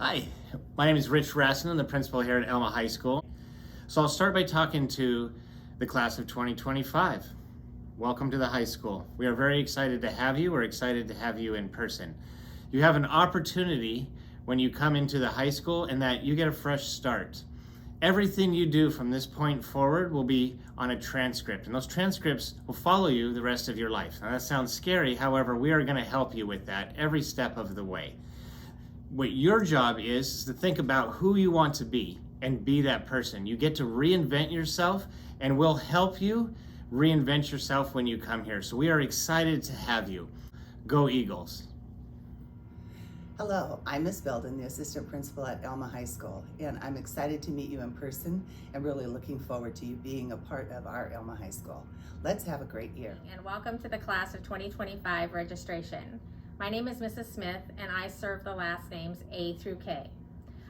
Hi, my name is Rich Raskin. I'm the principal here at Elma High School. So I'll start by talking to the class of 2025. Welcome to the high school. We are very excited to have you. We're excited to have you in person. You have an opportunity when you come into the high school in that you get a fresh start. Everything you do from this point forward will be on a transcript, and those transcripts will follow you the rest of your life. Now that sounds scary, however, we are going to help you with that every step of the way. What your job is to think about who you want to be and be that person. You get to reinvent yourself, and we'll help you reinvent yourself when you come here. So we are excited to have you. Go Eagles. Hello, I'm Miss Belden, the assistant principal at Elma High School, and I'm excited to meet you in person and really looking forward to you being a part of our Elma High School. Let's have a great year. And welcome to the class of 2025 registration. My name is Mrs. Smith, and I serve the last names A through K.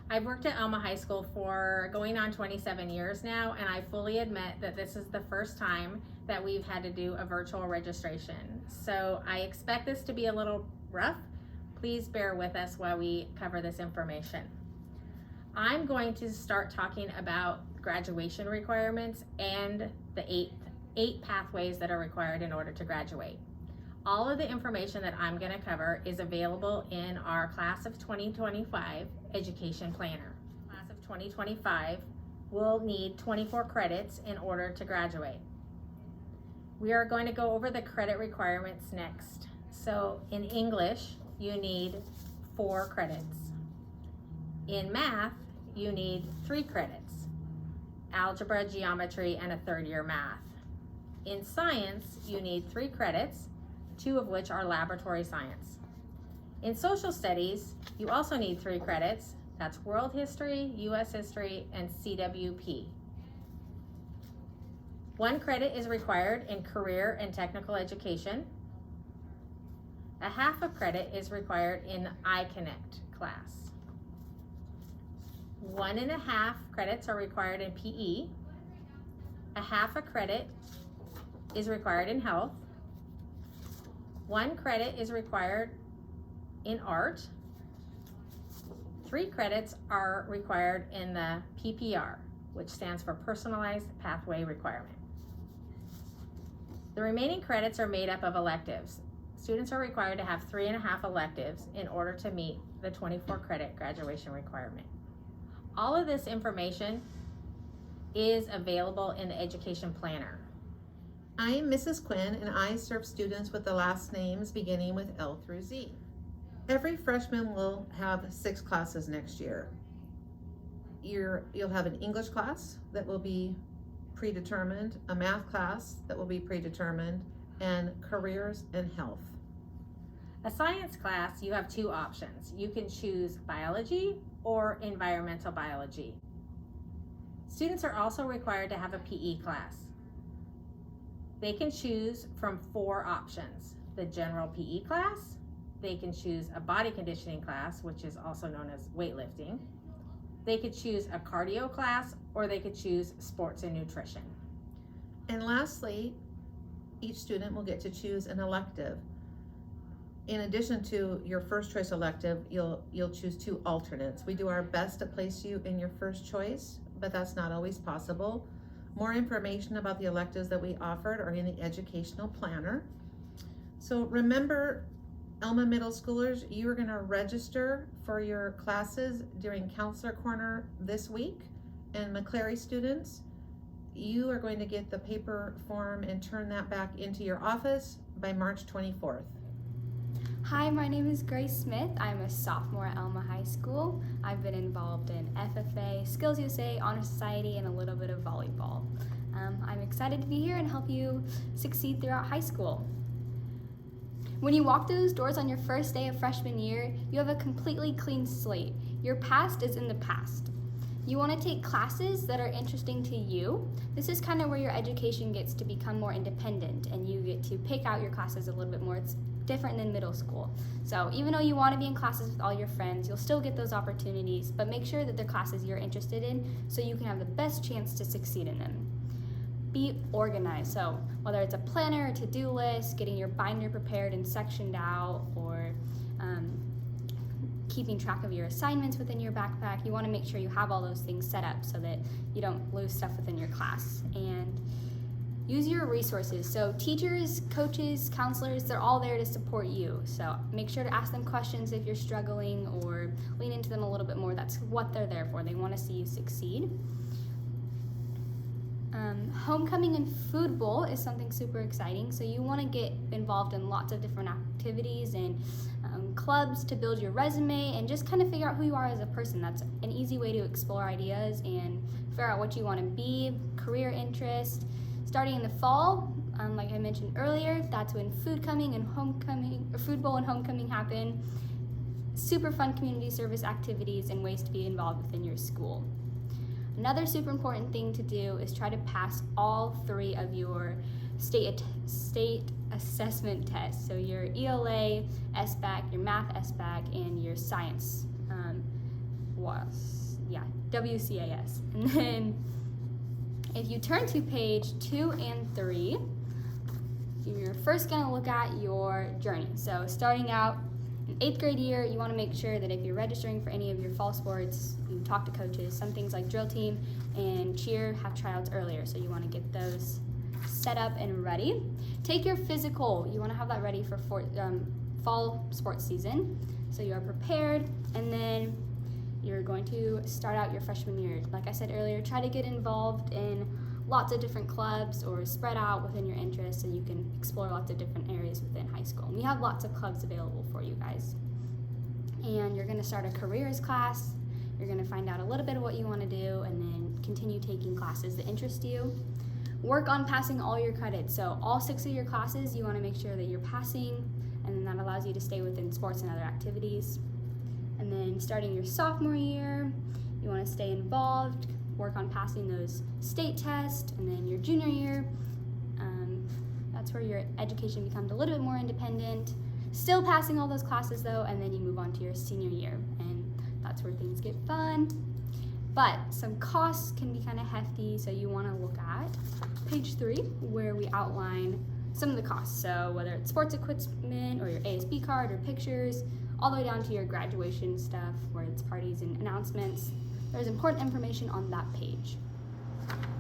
I've worked at Elma High School for going on 27 years now, and I fully admit that this is the first time that we've had to do a virtual registration. So I expect this to be a little rough. Please bear with us while we cover this information. I'm going to start talking about graduation requirements and the eight pathways that are required in order to graduate. All of the information that I'm going to cover is available in our Class of 2025 Education Planner. Class of 2025 will need 24 credits in order to graduate. We are going to go over the credit requirements next. So in English, you need 4 credits. In math, you need 3 credits. Algebra, geometry, and a third-year math. In science, you need 3 credits, 2 of which are laboratory science. In social studies, you also need 3 credits. That's world history, US history, and CWP. 1 credit is required in career and technical education. A half a credit is required in iConnect class. 1.5 credits are required in PE. A half a credit is required in health. 1 credit is required in art. 3 credits are required in the PPR, which stands for Personalized Pathway Requirement. The remaining credits are made up of electives. Students are required to have 3.5 electives in order to meet the 24 credit graduation requirement. All of this information is available in the Education Planner. I am Mrs. Quinn, and I serve students with the last names beginning with L through Z. Every freshman will have 6 classes next year. You'll have an English class that will be predetermined, a math class that will be predetermined, and careers and health. A science class, you have 2 options. You can choose biology or environmental biology. Students are also required to have a PE class. They can choose from 4 options. The general PE class, they can choose a body conditioning class, which is also known as weightlifting. They could choose a cardio class, or they could choose sports and nutrition. And lastly, each student will get to choose an elective. In addition to your first choice elective, you'll choose 2 alternates. We do our best to place you in your first choice, but that's not always possible. More information about the electives that we offered are in the educational planner. So remember, Elma Middle Schoolers, you are going to register for your classes during Counselor Corner this week. And McClary students, you are going to get the paper form and turn that back into your office by March 24th. Hi, my name is Grace Smith. I'm a sophomore at Elma High School. I've been involved in FFA, Skills USA, Honor Society, and a little bit of volleyball. I'm excited to be here and help you succeed throughout high school. When you walk through those doors on your first day of freshman year, you have a completely clean slate. Your past is in the past. You want to take classes that are interesting to you. This is kind of where your education gets to become more independent and you get to pick out your classes a little bit more. It's different than middle school. So even though you want to be in classes with all your friends, you'll still get those opportunities, but make sure that they're classes you're interested in so you can have the best chance to succeed in them. Be organized. So whether it's a planner, a to-do list, getting your binder prepared and sectioned out, or keeping track of your assignments within your backpack. You want to make sure you have all those things set up so that you don't lose stuff within your class. And use your resources. So teachers, coaches, counselors, they're all there to support you. So make sure to ask them questions if you're struggling, or lean into them a little bit more. That's what they're there for. They want to see you succeed. Homecoming and food bowl is something super exciting. So you want to get involved in lots of different activities and clubs to build your resume and just kind of figure out who you are as a person. That's an easy way to explore ideas and figure out what you want to be, career interest. Starting in the fall, like I mentioned earlier, that's when food bowl and homecoming happen. Super fun community service activities and ways to be involved within your school. Another super important thing to do is try to pass all 3 of your state assessment tests. So your ELA, SBAC, your math SBAC, and your science, WCAS. And then if you turn to page 2 and 3, you're first going to look at your journey. So starting out in 8th grade year, you want to make sure that if you're registering for any of your fall sports, you talk to coaches. Some things like drill team and cheer have tryouts earlier, so you want to get those set up and ready. Take your physical. You want to have that ready for fall sports season, so you are prepared. And then you're going to start out your freshman year. Like I said earlier, try to get involved in lots of different clubs or spread out within your interests so you can explore lots of different areas within high school. And we have lots of clubs available for you guys. And you're going to start a careers class. You're going to find out a little bit of what you want to do and then continue taking classes that interest you. Work on passing all your credits. So all 6 of your classes, you want to make sure that you're passing, and then that allows you to stay within sports and other activities. And then starting your sophomore year, you want to stay involved, work on passing those state tests. And then your junior year, that's where your education becomes a little bit more independent. Still passing all those classes though, and then you move on to your senior year, and that's where things get fun. But some costs can be kind of hefty, so you want to look at page 3 where we outline some of the costs. So whether it's sports equipment or your ASB card or pictures, all the way down to your graduation stuff where it's parties and announcements. There's important information on that page.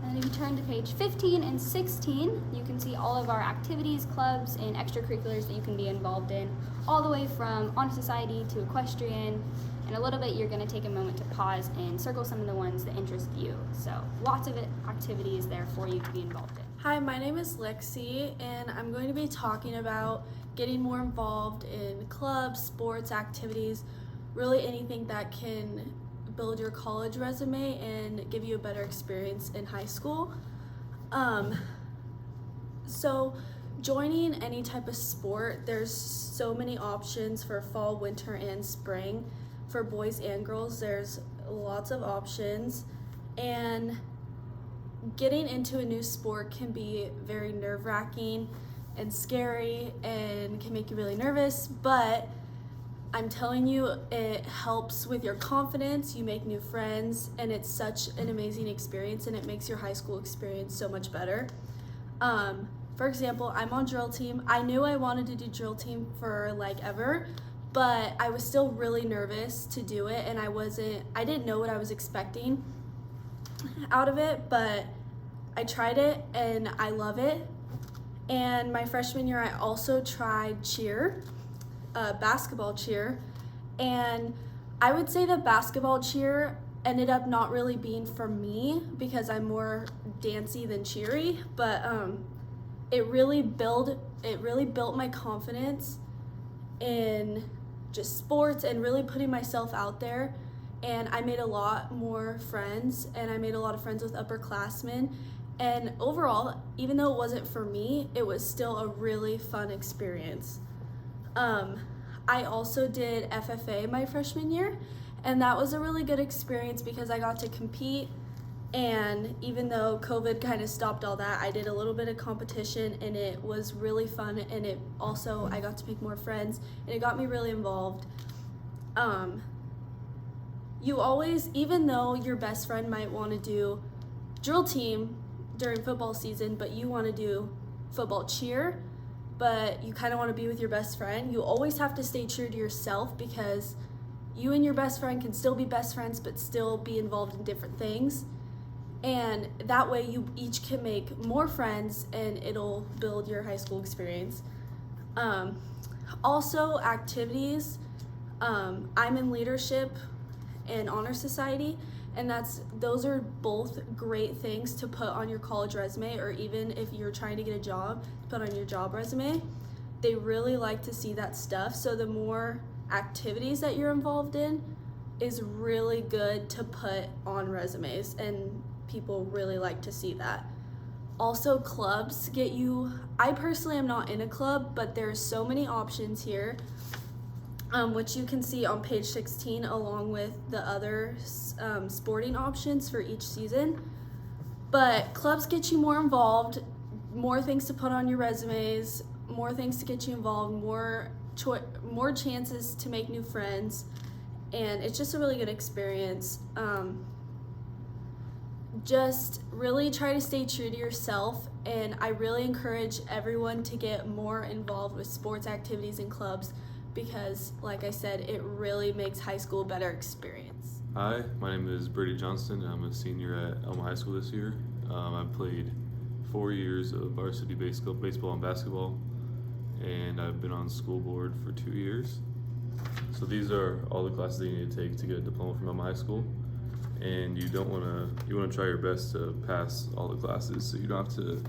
And if you turn to page 15 and 16, you can see all of our activities, clubs, and extracurriculars that you can be involved in, all the way from Honor Society to equestrian. In a little bit, you're going to take a moment to pause and circle some of the ones that interest you. So lots of activities there for you to be involved in. Hi, my name is Lexi, and I'm going to be talking about getting more involved in clubs, sports, activities, really anything that can build your college resume and give you a better experience in high school. So joining any type of sport, there's so many options for fall, winter, and spring. For boys and girls, there's lots of options, and getting into a new sport can be very nerve-wracking and scary and can make you really nervous, but I'm telling you, it helps with your confidence, you make new friends, and it's such an amazing experience, and it makes your high school experience so much better. For example, I'm on drill team. I knew I wanted to do drill team for like ever, but I was still really nervous to do it, and I didn't know what I was expecting out of it, but I tried it and I love it. And my freshman year, I also tried cheer, basketball cheer, and I would say that basketball cheer ended up not really being for me because I'm more dancey than cheery, but it really built my confidence in just sports and really putting myself out there. And I made a lot more friends, and I made a lot of friends with upperclassmen. And overall, even though it wasn't for me, it was still a really fun experience. I also did FFA my freshman year, and that was a really good experience because I got to compete. And even though COVID kind of stopped all that, I did a little bit of competition, and it was really fun. And I got to make more friends, and it got me really involved. You always, even though your best friend might want to do drill team during football season, but you want to do football cheer, but you kind of want to be with your best friend, you always have to stay true to yourself because you and your best friend can still be best friends but still be involved in different things. And that way you each can make more friends and it'll build your high school experience. Also, activities. I'm in leadership and honor society, and those are both great things to put on your college resume, or even if you're trying to get a job, put on your job resume. They really like to see that stuff, so the more activities that you're involved in is really good to put on resumes, and people really like to see that. Also, clubs get you, I personally am not in a club, but there's so many options here, which you can see on page 16 along with the other sporting options for each season. But clubs get you more involved, more things to put on your resumes, more things to get you involved, more chances to make new friends, and it's just a really good experience. Just really try to stay true to yourself, and I really encourage everyone to get more involved with sports activities and clubs because, like I said, it really makes high school a better experience. Hi, my name is Brady Johnston. I'm a senior at Elma High School this year. I've played 4 years of varsity baseball and basketball, and I've been on school board for 2 years. So these are all the classes that you need to take to get a diploma from Elma High School. And you want to try your best to pass all the classes, so you don't have to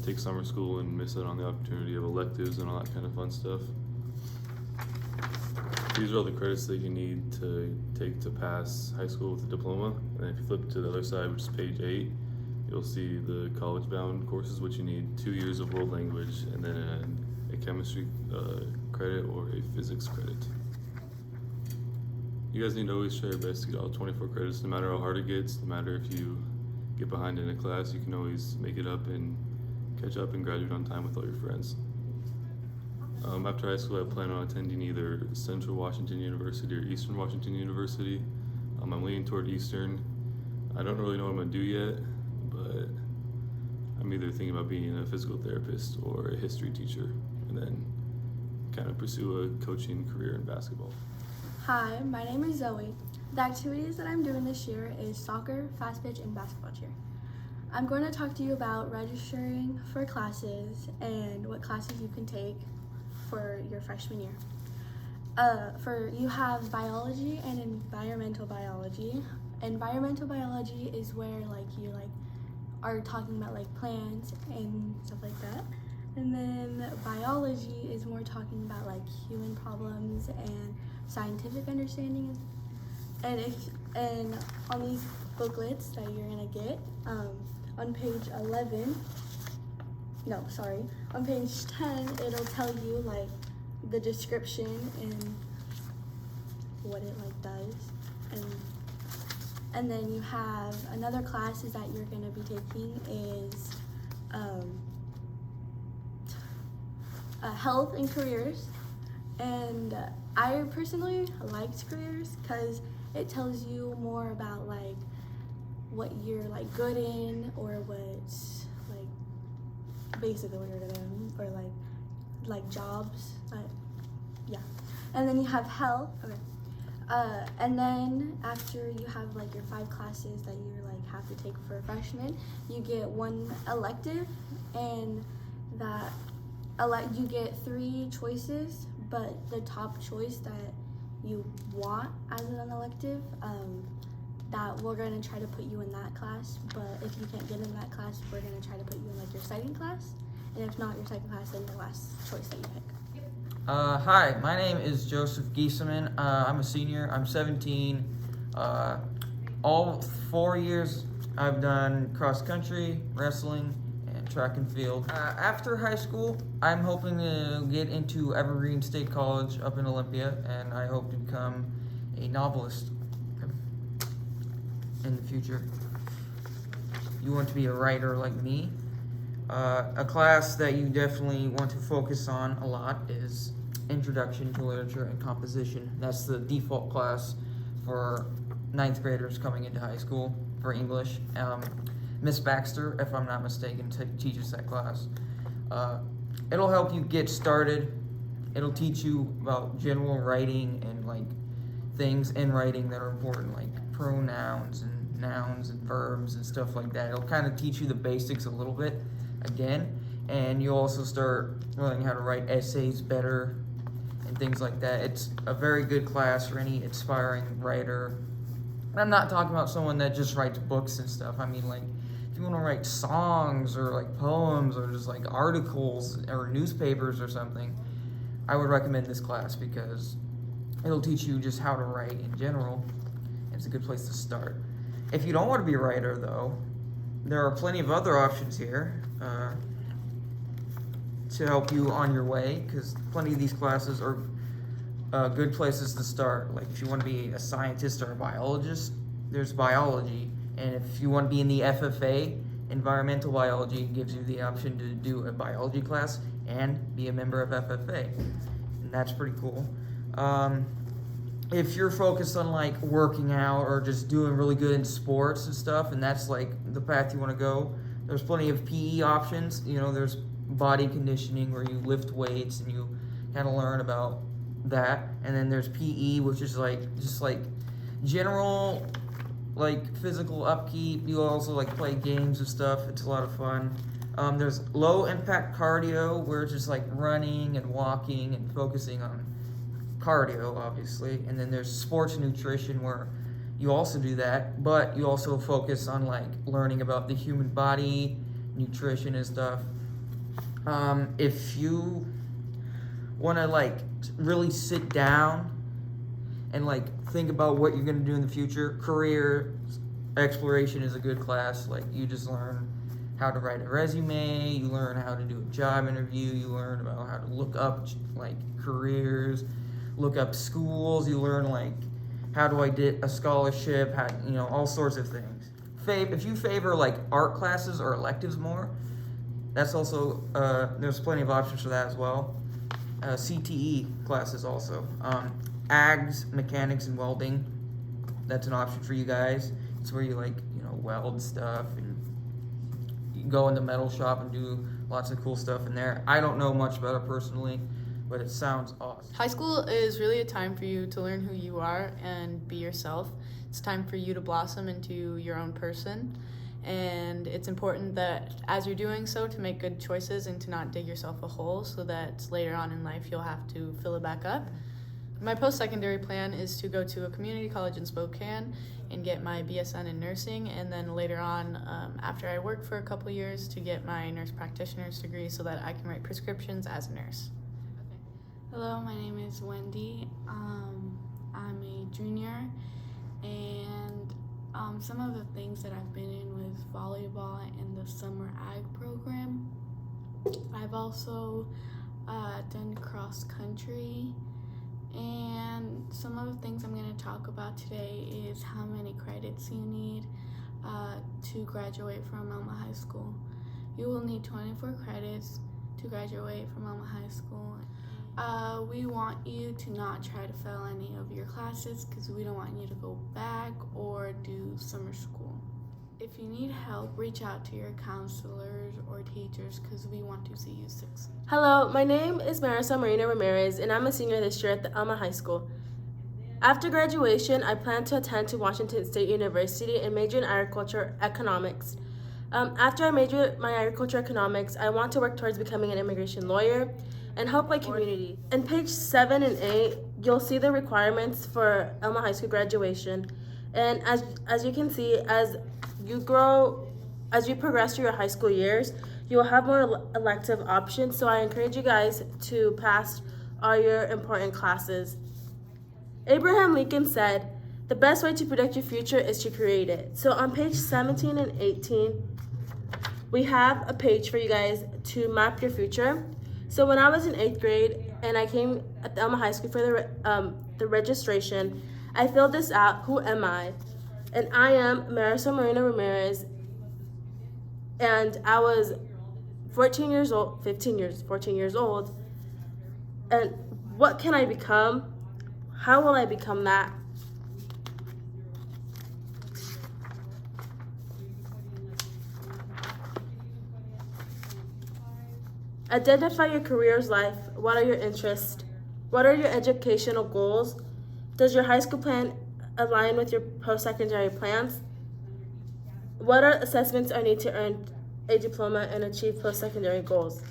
take summer school and miss out on the opportunity of electives and all that kind of fun stuff. These are all the credits that you need to take to pass high school with a diploma. And if you flip to the other side, which is page 8, you'll see the college-bound courses, which you need 2 years of world language and then a chemistry credit or a physics credit. You guys need to always try your best to get all 24 credits, no matter how hard it gets, no matter if you get behind in a class, you can always make it up and catch up and graduate on time with all your friends. After high school, I plan on attending either Central Washington University or Eastern Washington University. I'm leaning toward Eastern. I don't really know what I'm gonna do yet, but I'm either thinking about being a physical therapist or a history teacher, and then kind of pursue a coaching career in basketball. Hi, my name is Zoe. The activities that I'm doing this year is soccer, fast pitch, and basketball cheer. I'm going to talk to you about registering for classes and what classes you can take for your freshman year. You have biology and environmental biology. Environmental biology is where you are talking about plants and stuff like that. And then biology is more talking about human problems and scientific understanding. And on these booklets that you're gonna get, on page 10, it'll tell you the description and what it does. And then you have another classes that you're gonna be taking is health and careers. And I personally liked careers because it tells you more about what you're good in, or what's basically what you're good in, or jobs. Yeah. And then you have health. Okay. And then after you have your 5 classes that you have to take for a freshman, you get one elective, and that you get 3 choices, but the top choice that you want as an elective, that we're going to try to put you in that class. But if you can't get in that class, we're going to try to put you in your second class, and if not your second class, then the last choice that you pick. Hi, my name is Joseph Giesemann. I'm a senior. I'm 17. All 4 years I've done cross country, wrestling, and track and field. After high school, I'm hoping to get into Evergreen State College up in Olympia, and I hope to become a novelist in the future. You want to be a writer like me? A class that you definitely want to focus on a lot is Introduction to Literature and Composition. That's the default class for 9th graders coming into high school for English. Miss Baxter, if I'm not mistaken, teaches that class. It'll help you get started. It'll teach you about general writing and things in writing that are important, like pronouns and nouns and verbs and stuff like that. It'll kind of teach you the basics a little bit again, and you'll also start learning how to write essays better and things like that. It's a very good class for any aspiring writer. I'm not talking about someone that just writes books and stuff. I mean, like, if you want to write songs or like poems or just like articles or newspapers or something, I would recommend this class because it'll teach you just how to write in general. It's a good place to start. If you don't want to be a writer, though, there are plenty of other options here to help you on your way, because plenty of these classes are good places to start. Like if you want to be a scientist or a biologist, there's biology. And if you want to be in the FFA, environmental biology, gives you the option to do a biology class and be a member of FFA. And that's pretty cool. If you're focused on like working out or just doing really good in sports and stuff, and that's like the path you want to go, there's plenty of PE options. You know, there's body conditioning where you lift weights and you kind of learn about that. And then there's PE, which is like just like general like physical upkeep. You also like play games and stuff. It's a lot of fun. There's low impact cardio, where it's just like running and walking and focusing on cardio, obviously. And then there's sports nutrition, where you also do that, but you also focus on like learning about the human body, nutrition and stuff. If you want to like really sit down and like think about what you're going to do in the future, career exploration is a good class. Like you just learn how to write a resume, you learn how to do a job interview, you learn about how to look up like careers, look up schools, you learn like how do I get a scholarship, how, you know, all sorts of things. If you favor like art classes or electives more, that's also, there's plenty of options for that as well. CTE classes also. Ags, mechanics, and welding, that's an option for you guys. It's where you like, you know, weld stuff and you go in the metal shop and do lots of cool stuff in there. I don't know much about it personally, but it sounds awesome. High school is really a time for you to learn who you are and be yourself. It's time for you to blossom into your own person. And it's important that as you're doing so, to make good choices and to not dig yourself a hole so that later on in life you'll have to fill it back up. My post-secondary plan is to go to a community college in Spokane and get my BSN in nursing, and then later on, after I work for a couple years, to get my nurse practitioner's degree so that I can write prescriptions as a nurse. Hello, my name is Wendy. I'm a junior, and some of the things that I've been in was volleyball and the summer ag program. I've also done cross country, and some of the things I'm going to talk about today is how many credits you need to graduate from Elma High School. You will need 24 credits to graduate from Elma High School. We want you to not try to fail any of your classes because we don't want you to go back or do summer school. If you need help, reach out to your counselors or teachers because we want to see you succeed. Hello, my name is Marisa Marina Ramirez, and I'm a senior this year at the Elma High School. After graduation, I plan to attend to Washington State University and major in agriculture economics. After I major my agriculture economics, I want to work towards becoming an immigration lawyer and help my community. In page 7 and 8, you'll see the requirements for Elma High School graduation. And as you can see, as you progress through your high school years, you will have more elective options. So I encourage you guys to pass all your important classes. Abraham Lincoln said, "The best way to predict your future is to create it." So on page 17 and 18, we have a page for you guys to map your future. So when I was in 8th grade and I came at the Elma High School for the registration, I filled this out, who am I? And I am Marisa Marina Ramirez, and I was 14 years old, and what can I become? How will I become that? Identify your career's life. What are your interests? What are your educational goals? Does your high school plan align with your post-secondary plans? What are assessments I need to earn a diploma and achieve post-secondary goals?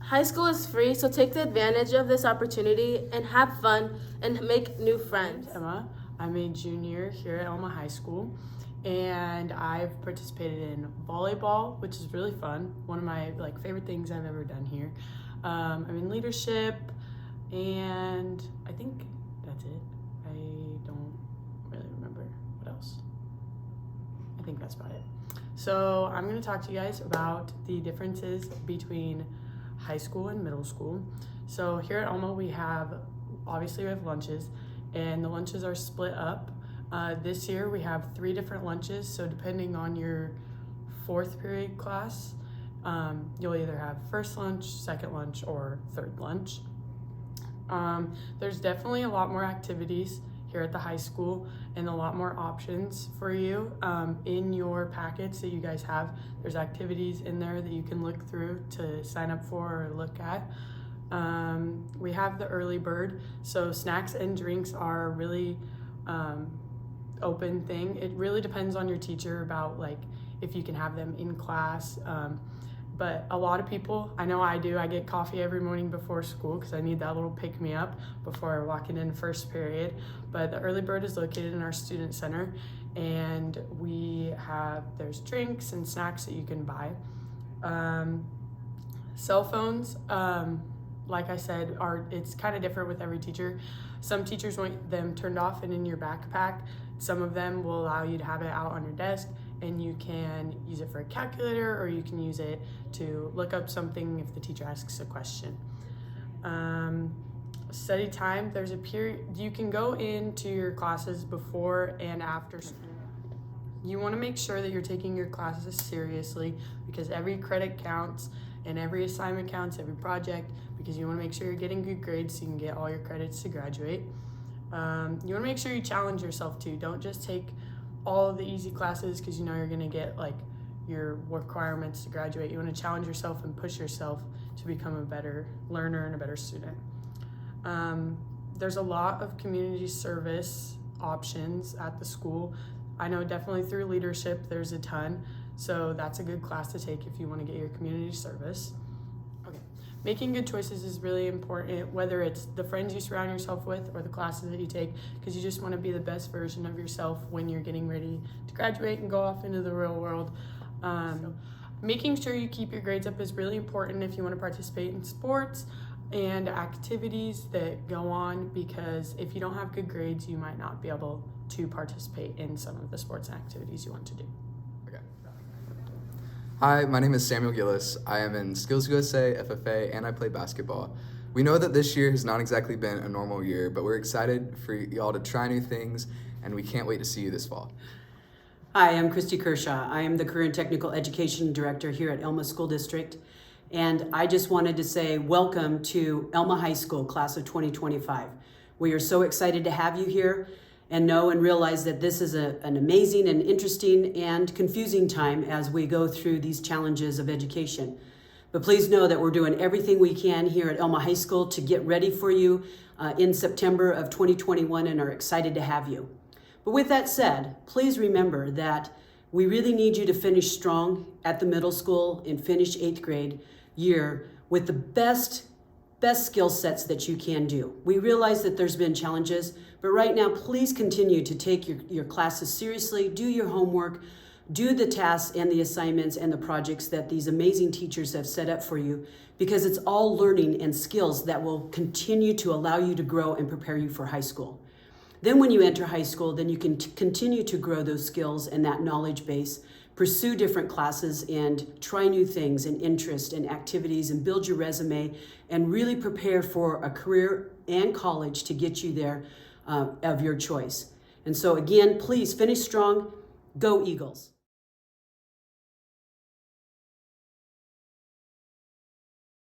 High school is free, so take the advantage of this opportunity and have fun and make new friends. Emma. I'm a junior here at Elma High School, and I've participated in volleyball, which is really fun. One of my favorite things I've ever done here. I'm in leadership, and I think that's it. I don't really remember what else. I think that's about it. So I'm going to talk to you guys about the differences between high school and middle school. So here at Elma, we have lunches, and the lunches are split up. This year we have 3 different lunches, so depending on your 4th period class, you'll either have first lunch, second lunch, or third lunch. There's definitely a lot more activities here at the high school and a lot more options for you. In your packets that you guys have, there's activities in there that you can look through to sign up for or look at. We have the early bird, so snacks and drinks are a really open thing. It really depends on your teacher about if you can have them in class. But a lot of people, I know I do, I get coffee every morning before school because I need that little pick-me-up before walking in first period. But the early bird is located in our student center, and there's drinks and snacks that you can buy. Cell phones, like I said, it's kind of different with every teacher. Some teachers want them turned off and in your backpack. Some of them will allow you to have it out on your desk, and you can use it for a calculator, or you can use it to look up something if the teacher asks a question. Study time, there's a period, you can go into your classes before and after school. You want to make sure that you're taking your classes seriously, because every credit counts and every assignment counts, every project, because you want to make sure you're getting good grades so you can get all your credits to graduate. You want to make sure you challenge yourself too. Don't just take all of the easy classes because you know you're going to get your requirements to graduate. You want to challenge yourself and push yourself to become a better learner and a better student. There's a lot of community service options at the school. I know definitely through leadership there's a ton, so that's a good class to take if you want to get your community service. Okay, making good choices is really important, whether it's the friends you surround yourself with or the classes that you take, because you just want to be the best version of yourself when you're getting ready to graduate and go off into the real world. Making sure you keep your grades up is really important if you want to participate in sports and activities that go on, because if you don't have good grades, you might not be able to participate in some of the sports and activities you want to do. Okay. Hi, my name is Samuel Gillis. I am in Skills USA, FFA, and I play basketball. We know that this year has not exactly been a normal year, but we're excited for y'all to try new things, and we can't wait to see you this fall. Hi, I'm Christy Kershaw. I am the Career and Technical Education Director here at Elma School District. And I just wanted to say welcome to Elma High School, class of 2025. We are so excited to have you here and know and realize that this is an amazing and interesting and confusing time as we go through these challenges of education. But please know that we're doing everything we can here at Elma High School to get ready for you in September of 2021 and are excited to have you. But with that said, please remember that we really need you to finish strong at the middle school and finish 8th grade year with the best skill sets that you can do. We realize that there's been challenges, but right now, please continue to take your classes seriously, do your homework, do the tasks and the assignments and the projects that these amazing teachers have set up for you, because it's all learning and skills that will continue to allow you to grow and prepare you for high school. Then when you enter high school, then you can continue to grow those skills and that knowledge base, pursue different classes and try new things and interest and activities and build your resume and really prepare for a career and college to get you there of your choice. And so again, please finish strong. Go Eagles.